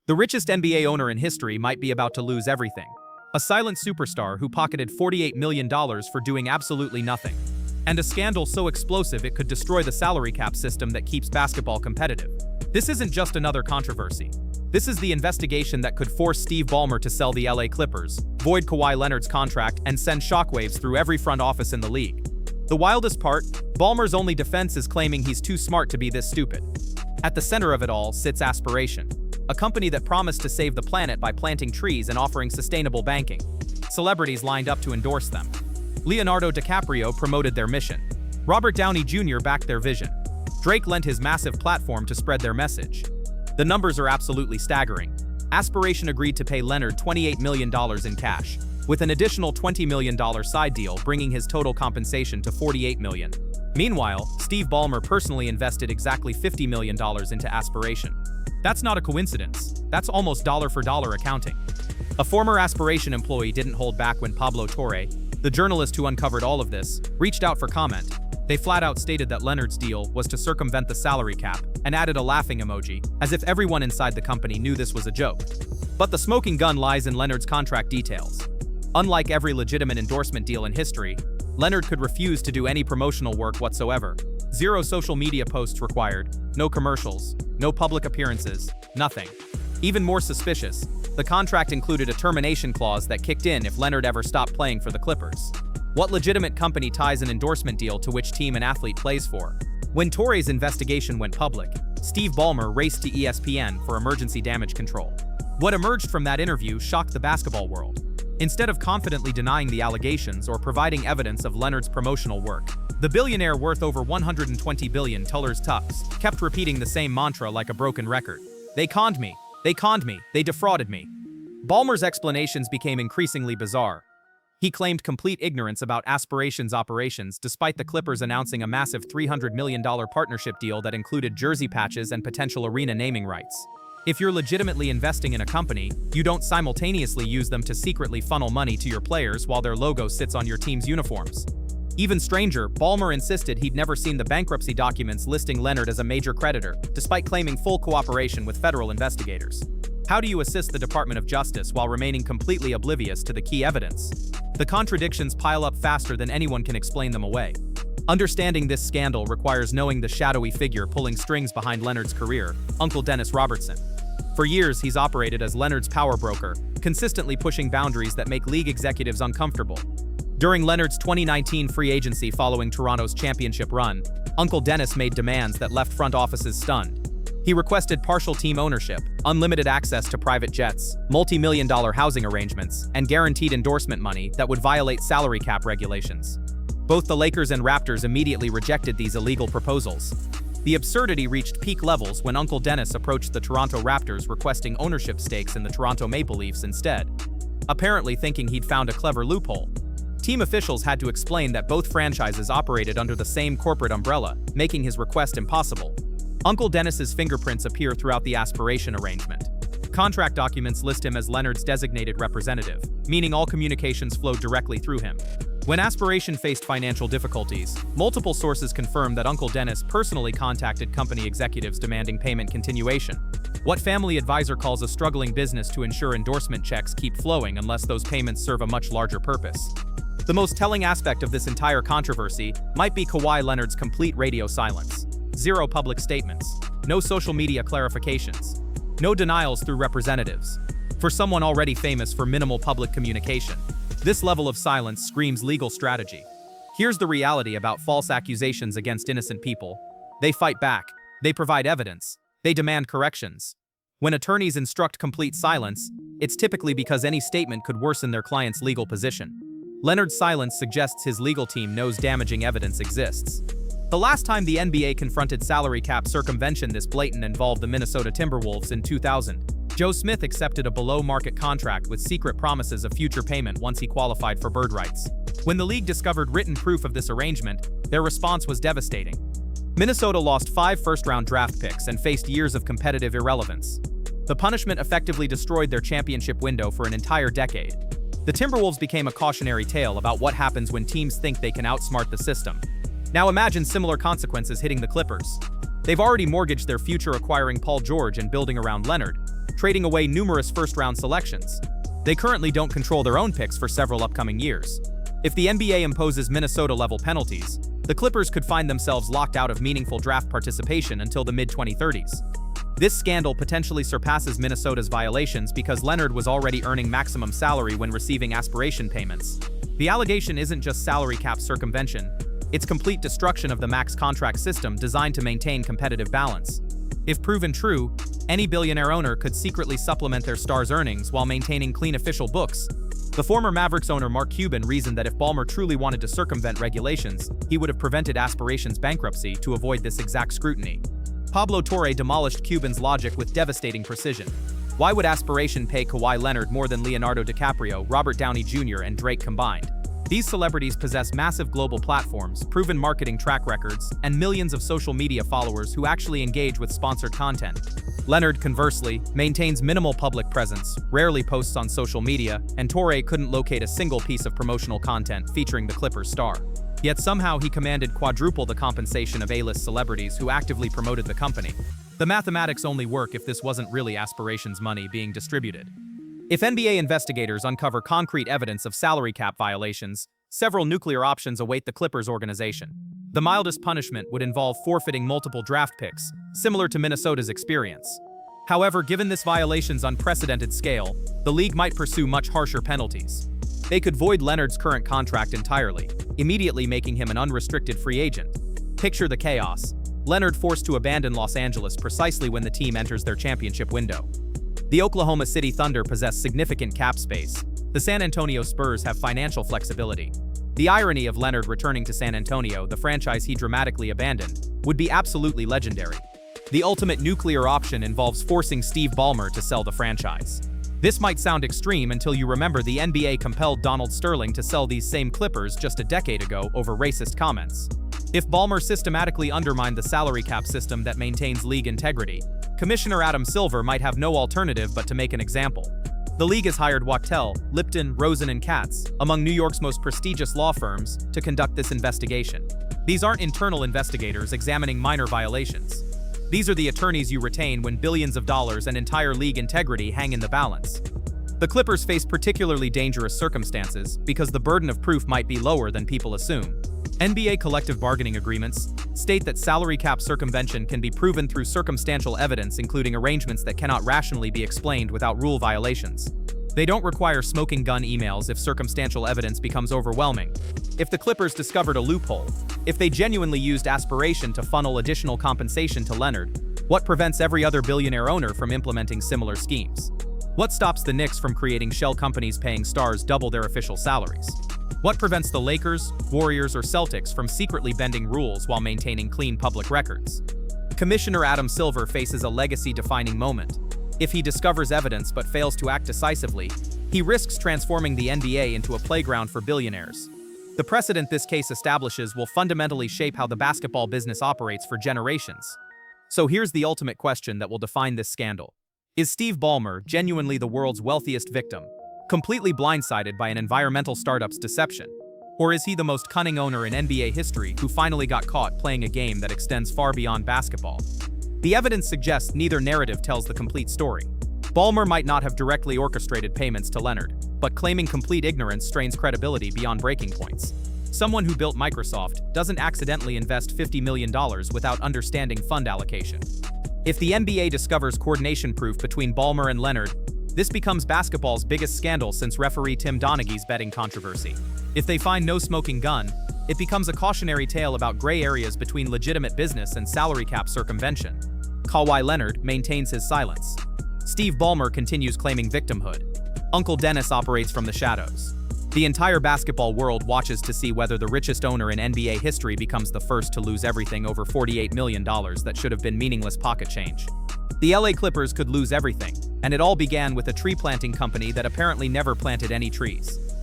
The richest NBA owner in history might be about to lose everything. A silent superstar who pocketed $48 million for doing absolutely nothing. And a scandal so explosive it could destroy the salary cap system that keeps basketball competitive. This isn't just another controversy. This is the investigation that could force Steve Ballmer to sell the LA Clippers, void Kawhi Leonard's contract, and send shockwaves through every front office in the league. The wildest part, Ballmer's only defense is claiming he's too smart to be this stupid. At the center of it all sits Aspiration, a company that promised to save the planet by planting trees and offering sustainable banking. Celebrities lined up to endorse them. Leonardo DiCaprio promoted their mission. Robert Downey Jr. backed their vision. Drake lent his massive platform to spread their message. The numbers are absolutely staggering. Aspiration agreed to pay Leonard $28 million in cash, with an additional $20 million side deal bringing his total compensation to $48 million. Meanwhile, Steve Ballmer personally invested exactly $50 million into Aspiration. That's not a coincidence. That's almost dollar-for-dollar accounting. A former Aspiration employee didn't hold back when Pablo Torre, the journalist who uncovered all of this, reached out for comment. They flat out stated that Leonard's deal was to circumvent the salary cap and added a laughing emoji, as if everyone inside the company knew this was a joke. But the smoking gun lies in Leonard's contract details. Unlike every legitimate endorsement deal in history, Leonard could refuse to do any promotional work whatsoever. Zero social media posts required, no commercials, no public appearances, nothing. Even more suspicious, the contract included a termination clause that kicked in if Leonard ever stopped playing for the Clippers. What legitimate company ties an endorsement deal to which team an athlete plays for? When Torre's investigation went public, Steve Ballmer raced to ESPN for emergency damage control. What emerged from that interview shocked the basketball world. Instead of confidently denying the allegations or providing evidence of Leonard's promotional work, the billionaire worth over $120 billion kept repeating the same mantra like a broken record. They conned me. They conned me. They defrauded me. Ballmer's explanations became increasingly bizarre. He claimed complete ignorance about Aspiration's operations despite the Clippers announcing a massive $300 million partnership deal that included jersey patches and potential arena naming rights. If you're legitimately investing in a company, you don't simultaneously use them to secretly funnel money to your players while their logo sits on your team's uniforms. Even stranger, Ballmer insisted he'd never seen the bankruptcy documents listing Leonard as a major creditor, despite claiming full cooperation with federal investigators. How do you assist the Department of Justice while remaining completely oblivious to the key evidence? The contradictions pile up faster than anyone can explain them away. Understanding this scandal requires knowing the shadowy figure pulling strings behind Leonard's career, Uncle Dennis Robertson. For years, he's operated as Leonard's power broker, consistently pushing boundaries that make league executives uncomfortable. During Leonard's 2019 free agency following Toronto's championship run, Uncle Dennis made demands that left front offices stunned. He requested partial team ownership, unlimited access to private jets, multi-million-dollar housing arrangements, and guaranteed endorsement money that would violate salary cap regulations. Both the Lakers and Raptors immediately rejected these illegal proposals. The absurdity reached peak levels when Uncle Dennis approached the Toronto Raptors requesting ownership stakes in the Toronto Maple Leafs instead, apparently thinking he'd found a clever loophole. Team officials had to explain that both franchises operated under the same corporate umbrella, making his request impossible. Uncle Dennis's fingerprints appear throughout the Aspiration arrangement. Contract documents list him as Leonard's designated representative, meaning all communications flowed directly through him. When Aspiration faced financial difficulties, multiple sources confirmed that Uncle Dennis personally contacted company executives demanding payment continuation. What family advisor calls a struggling business to ensure endorsement checks keep flowing unless those payments serve a much larger purpose? The most telling aspect of this entire controversy might be Kawhi Leonard's complete radio silence. Zero public statements, no social media clarifications, no denials through representatives. For someone already famous for minimal public communication, this level of silence screams legal strategy. Here's the reality about false accusations against innocent people. They fight back, they provide evidence, they demand corrections. When attorneys instruct complete silence, it's typically because any statement could worsen their client's legal position. Leonard's silence suggests his legal team knows damaging evidence exists. The last time the NBA confronted salary cap circumvention this blatant involved the Minnesota Timberwolves in 2000. Joe Smith accepted a below-market contract with secret promises of future payment once he qualified for bird rights. When the league discovered written proof of this arrangement, their response was devastating. Minnesota lost 5 first-round draft picks and faced years of competitive irrelevance. The punishment effectively destroyed their championship window for an entire decade. The Timberwolves became a cautionary tale about what happens when teams think they can outsmart the system. Now imagine similar consequences hitting the Clippers. They've already mortgaged their future acquiring Paul George and building around Leonard, trading away numerous first-round selections. They currently don't control their own picks for several upcoming years. If the NBA imposes Minnesota-level penalties, the Clippers could find themselves locked out of meaningful draft participation until the mid-2030s. This scandal potentially surpasses Minnesota's violations because Leonard was already earning maximum salary when receiving aspiration payments. The allegation isn't just salary cap circumvention, it's complete destruction of the max contract system designed to maintain competitive balance. If proven true, any billionaire owner could secretly supplement their stars' earnings while maintaining clean official books. The former Mavericks owner Mark Cuban reasoned that if Ballmer truly wanted to circumvent regulations, he would have prevented Aspiration's bankruptcy to avoid this exact scrutiny. Pablo Torre demolished Cuban's logic with devastating precision. Why would Aspiration pay Kawhi Leonard more than Leonardo DiCaprio, Robert Downey Jr., and Drake combined? These celebrities possess massive global platforms, proven marketing track records, and millions of social media followers who actually engage with sponsored content. Leonard, conversely, maintains minimal public presence, rarely posts on social media, and Torre couldn't locate a single piece of promotional content featuring the Clippers star. Yet somehow he commanded quadruple the compensation of A-list celebrities who actively promoted the company. The mathematics only work if this wasn't really Aspiration's money being distributed. If NBA investigators uncover concrete evidence of salary cap violations, several nuclear options await the Clippers organization. The mildest punishment would involve forfeiting multiple draft picks, similar to Minnesota's experience. However, given this violation's unprecedented scale, the league might pursue much harsher penalties. They could void Leonard's current contract entirely, immediately making him an unrestricted free agent. Picture the chaos. Leonard forced to abandon Los Angeles precisely when the team enters their championship window. The Oklahoma City Thunder possess significant cap space. The San Antonio Spurs have financial flexibility. The irony of Leonard returning to San Antonio, the franchise he dramatically abandoned, would be absolutely legendary. The ultimate nuclear option involves forcing Steve Ballmer to sell the franchise. This might sound extreme until you remember the NBA compelled Donald Sterling to sell these same Clippers just a decade ago over racist comments. If Ballmer systematically undermined the salary cap system that maintains league integrity, Commissioner Adam Silver might have no alternative but to make an example. The league has hired Wachtell, Lipton, Rosen, and Katz, among New York's most prestigious law firms, to conduct this investigation. These aren't internal investigators examining minor violations. These are the attorneys you retain when billions of dollars and entire league integrity hang in the balance. The Clippers face particularly dangerous circumstances because the burden of proof might be lower than people assume. NBA collective bargaining agreements state that salary cap circumvention can be proven through circumstantial evidence, including arrangements that cannot rationally be explained without rule violations. They don't require smoking gun emails if circumstantial evidence becomes overwhelming. If the Clippers discovered a loophole, if they genuinely used Aspiration to funnel additional compensation to Leonard, what prevents every other billionaire owner from implementing similar schemes? What stops the Knicks from creating shell companies paying stars double their official salaries? What prevents the Lakers, Warriors, or Celtics from secretly bending rules while maintaining clean public records? Commissioner Adam Silver faces a legacy-defining moment. If he discovers evidence but fails to act decisively, he risks transforming the NBA into a playground for billionaires. The precedent this case establishes will fundamentally shape how the basketball business operates for generations. So here's the ultimate question that will define this scandal. Is Steve Ballmer genuinely the world's wealthiest victim, completely blindsided by an environmental startup's deception? Or is he the most cunning owner in NBA history who finally got caught playing a game that extends far beyond basketball? The evidence suggests neither narrative tells the complete story. Ballmer might not have directly orchestrated payments to Leonard, but claiming complete ignorance strains credibility beyond breaking points. Someone who built Microsoft doesn't accidentally invest $50 million without understanding fund allocation. If the NBA discovers coordination proof between Ballmer and Leonard, this becomes basketball's biggest scandal since referee Tim Donaghy's betting controversy. If they find no smoking gun, it becomes a cautionary tale about gray areas between legitimate business and salary cap circumvention. Kawhi Leonard maintains his silence. Steve Ballmer continues claiming victimhood. Uncle Dennis operates from the shadows. The entire basketball world watches to see whether the richest owner in NBA history becomes the first to lose everything over $48 million that should have been meaningless pocket change. The LA Clippers could lose everything, and it all began with a tree planting company that apparently never planted any trees.